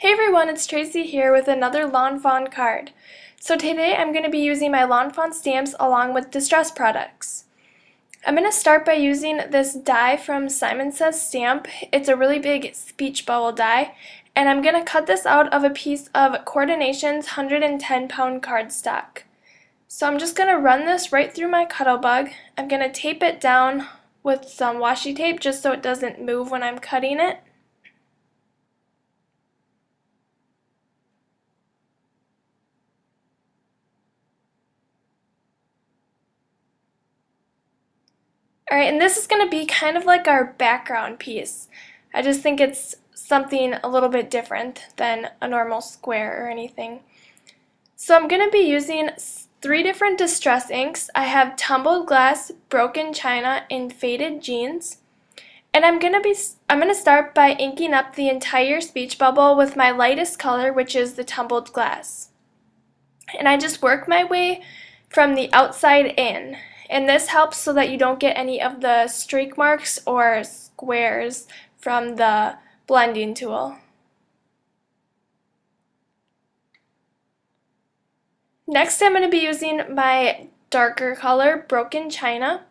Hey everyone, it's Tracy here with another Lawn Fawn card. So today I'm going to be using my Lawn Fawn stamps along with distress products. I'm going to start by using this die from Simon Says Stamp. It's a really big speech bubble die, and I'm going to cut this out of a piece of Coordination's 110-pound cardstock. So I'm just going to run this right through my Cuttlebug. I'm going to tape it down with some washi tape just so it doesn't move when I'm cutting it. Alright, and this is going to be kind of like our background piece. I just think it's something a little bit different than a normal square or anything. So I'm going to be using 3 different distress inks. I have Tumbled Glass, Broken China, and Faded Jeans. And I'm going to start by inking up the entire speech bubble with my lightest color, which is the Tumbled Glass. And I just work my way from the outside in. And this helps so that you don't get any of the streak marks or squares from the blending tool. Next, I'm going to be using my darker color, Broken China.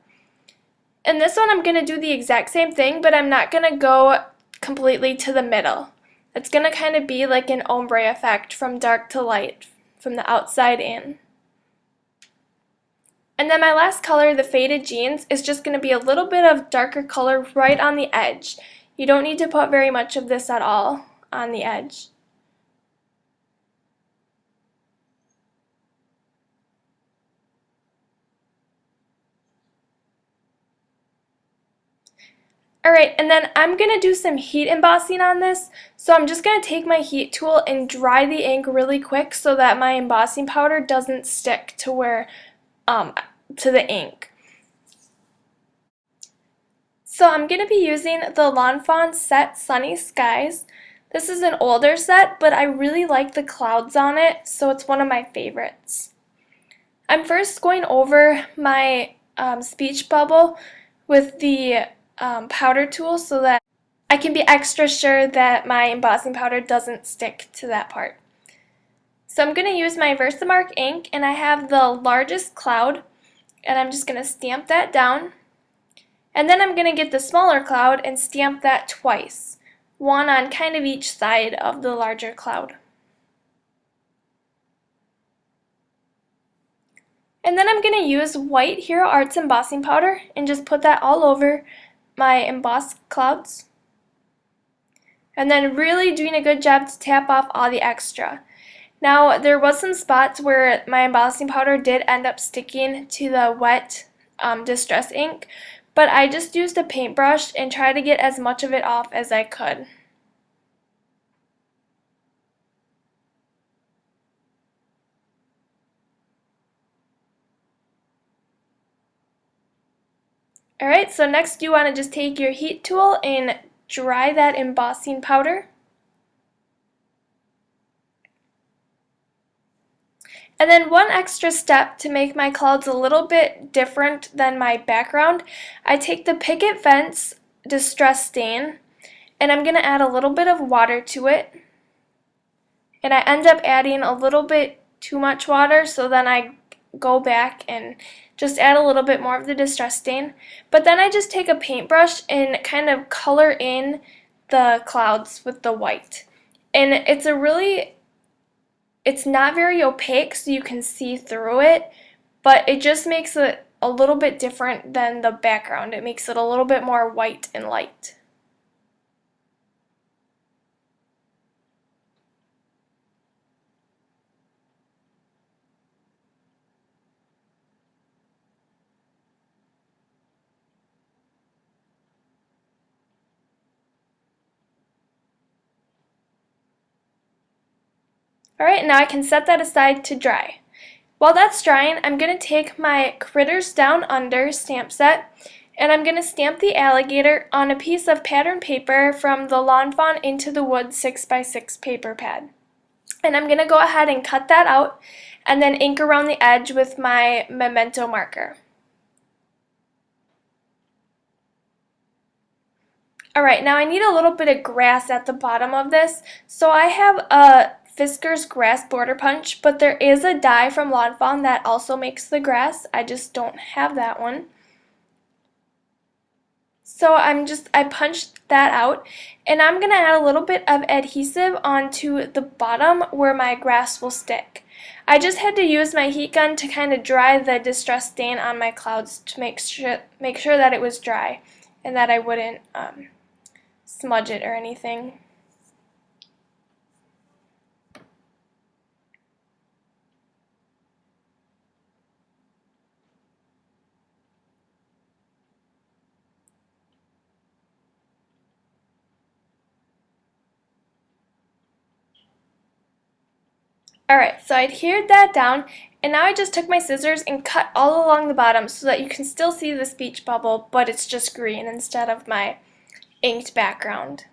And this one I'm going to do the exact same thing, but I'm not going to go completely to the middle. It's going to kind of be like an ombre effect from dark to light, from the outside in. And then my last color, the Faded Jeans, is just going to be a little bit of darker color right on the edge. You don't need to put very much of this at all on the edge. Alright, and then I'm going to do some heat embossing on this, so I'm just going to take my heat tool and dry the ink really quick so that my embossing powder doesn't stick to to the ink. So I'm going to be using the Lawn Fawn set Sunny Skies. This is an older set, but I really like the clouds on it, so it's one of my favorites. I'm first going over my speech bubble with the powder tool so that I can be extra sure that my embossing powder doesn't stick to that part. So I'm going to use my Versamark ink, and I have the largest cloud, and I'm just going to stamp that down. And then I'm going to get the smaller cloud and stamp that twice, one on kind of each side of the larger cloud. And then I'm going to use white Hero Arts embossing powder and just put that all over my embossed clouds. And then really doing a good job to tap off all the extra. Now, there was some spots where my embossing powder did end up sticking to the wet distress ink, but I just used a paintbrush and tried to get as much of it off as I could. Alright, so next you want to just take your heat tool and dry that embossing powder. And then one extra step to make my clouds a little bit different than my background, I take the Picket Fence Distress Stain and I'm going to add a little bit of water to it. And I end up adding a little bit too much water, so then I go back and just add a little bit more of the distress stain. But then I just take a paintbrush and kind of color in the clouds with the white. And it's not very opaque, so you can see through it, but it just makes it a little bit different than the background. It makes it a little bit more white and light. Alright, now I can set that aside to dry. While that's drying, I'm going to take my Critters Down Under stamp set, and I'm going to stamp the alligator on a piece of pattern paper from the Lawn Fawn Into the Woods 6x6 paper pad. And I'm going to go ahead and cut that out, and then ink around the edge with my Memento marker. Alright, now I need a little bit of grass at the bottom of this. So I have a Fisker's Grass Border Punch, but there is a die from Lawn Fawn that also makes the grass. I just don't have that one. So I punched that out, and I'm going to add a little bit of adhesive onto the bottom where my grass will stick. I just had to use my heat gun to kind of dry the distress stain on my clouds to make sure that it was dry and that I wouldn't smudge it or anything. Alright, so I adhered that down, and now I just took my scissors and cut all along the bottom so that you can still see the speech bubble, but it's just green instead of my inked background.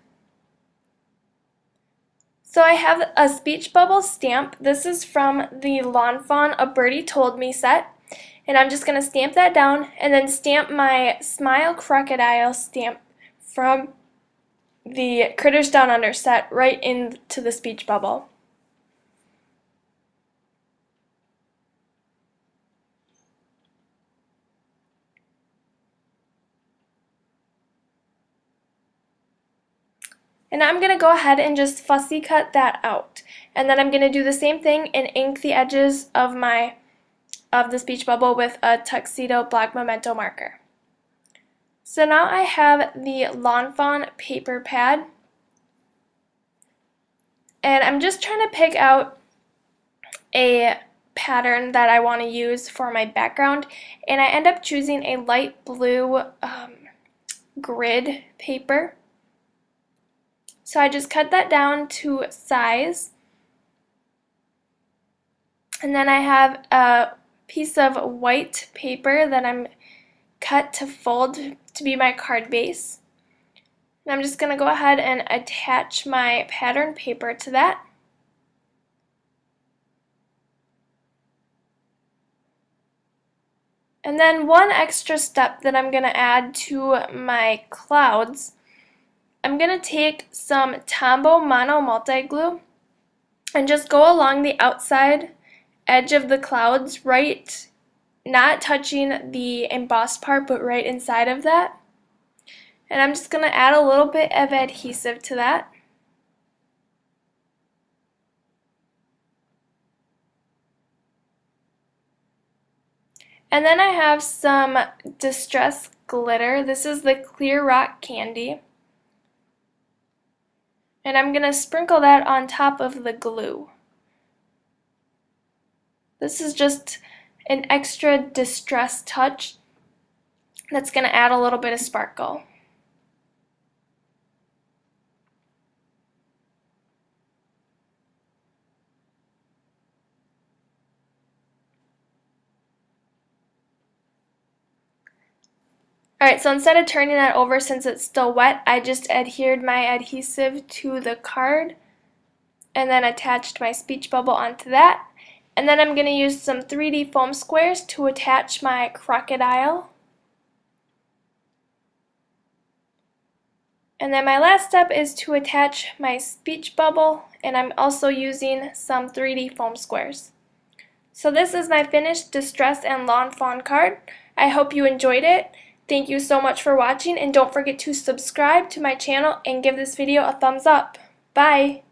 So I have a speech bubble stamp. This is from the Lawn Fawn A Birdie Told Me set, and I'm just going to stamp that down and then stamp my Smile Crocodile stamp from the Critters Down Under set right into the speech bubble. And I'm going to go ahead and just fussy cut that out. And then I'm going to do the same thing and ink the edges of the speech bubble with a Tuxedo Black Memento marker. So now I have the Lawn Fawn paper pad. And I'm just trying to pick out a pattern that I want to use for my background. And I end up choosing a light blue grid paper. So I just cut that down to size, and then I have a piece of white paper that I'm cut to fold to be my card base. And I'm just going to go ahead and attach my pattern paper to that. And then one extra step that I'm going to add to my clouds, I'm going to take some Tombow Mono Multi-Glue and just go along the outside edge of the clouds, right, not touching the embossed part, but right inside of that. And I'm just going to add a little bit of adhesive to that. And then I have some Distress Glitter. This is the Clear Rock Candy. And I'm going to sprinkle that on top of the glue. This is just an extra distress touch that's going to add a little bit of sparkle. Alright, so instead of turning that over since it's still wet, I just adhered my adhesive to the card and then attached my speech bubble onto that. And then I'm going to use some 3D foam squares to attach my crocodile. And then my last step is to attach my speech bubble, and I'm also using some 3D foam squares. So this is my finished Distress and Lawn Fawn card. I hope you enjoyed it. Thank you so much for watching, and don't forget to subscribe to my channel and give this video a thumbs up. Bye!